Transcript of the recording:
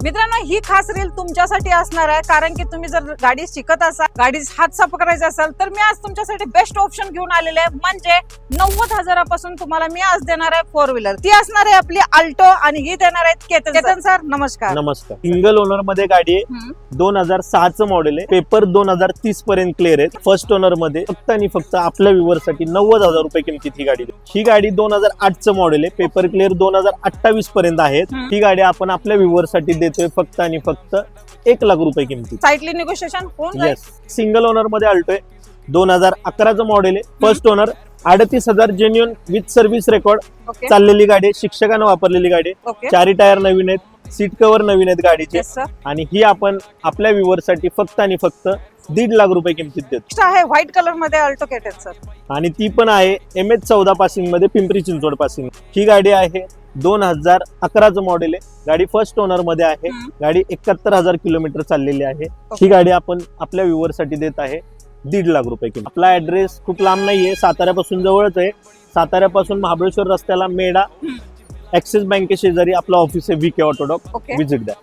मित्रांनो, ही खास रील तुमच्यासाठी असणार आहे, कारण की तुम्ही जर गाडी शिकत असाल, गाडी हात साफ करायचा असाल, तर मी आज तुमच्यासाठी बेस्ट ऑप्शन घेऊन आलेले आहे. म्हणजे 90,000पासून तुम्हाला मी आज देणार आहे 4 व्हीलर. ती असणार आहे आपली अल्टो आणि ही देणार आहे केतन सर. नमस्कार. नमस्कार. सिंगल ओनर मध्ये गाडी आहे. 2006 चं मॉडेल आहे. पेपर 2030 पर्यंत क्लिअर आहे. फर्स्ट ओनर मध्ये फक्त आणि फक्त आपल्या व्ह्यूअर साठी 90,000 रुपये किमतीत ही गाडी. ही गाडी 2008 चं मॉडेल आहे. पेपर क्लिअर 2028 पर्यंत आहेत. ही गाडी आपण आपल्या व्ह्यूअर साठी देतोय फक्त आणि फक्त 1 लाख रुपये किमती. साइटली निगोशिएशन होऊन जाईल. सिंगल ओनर मध्ये अल्टो आहे. 2011 चं मॉडेल आहे. First owner 38,000 genuine with service record okay चाललेली गाडी आहे. शिक्षकांना वापरलेली गाडी आहे. ओके. चारी टायर नवीन आहेत. सीट कव्हर नवीन आहेत गाडीचे. Yes sir. आणि ही आपण आपल्या व्ह्यूअर साठी फक्त आणि फक्त 1.5 लाख रुपये किमतीत देतो. नेक्स्ट आहे व्हाईट कलर मध्ये अल्टो केतन सर. आणि ती पण आहे MS14 पासिंग मध्ये, पिंपरी चिंचवड पासिंग. ही गाडी आहे 2011 चं मॉडेल आहे. गाडी फर्स्ट ओनर मध्ये आहे. गाडी 71,000 किलोमीटर चाललेली आहे. ही गाडी आपण आपल्या व्ह्यूअर साठी देत आहे 1.5 लाख रुपये किंमत. आपला ऍड्रेस खूप लांब नाहीये, साताऱ्यापासून जवळच आहे. साताऱ्यापासून महाबळेश्वर रस्त्याला मेडा ऍक्सिस बँके शेजारी आपलं ऑफिस आहे. VK AutoDock. ओके. विजिट द्या.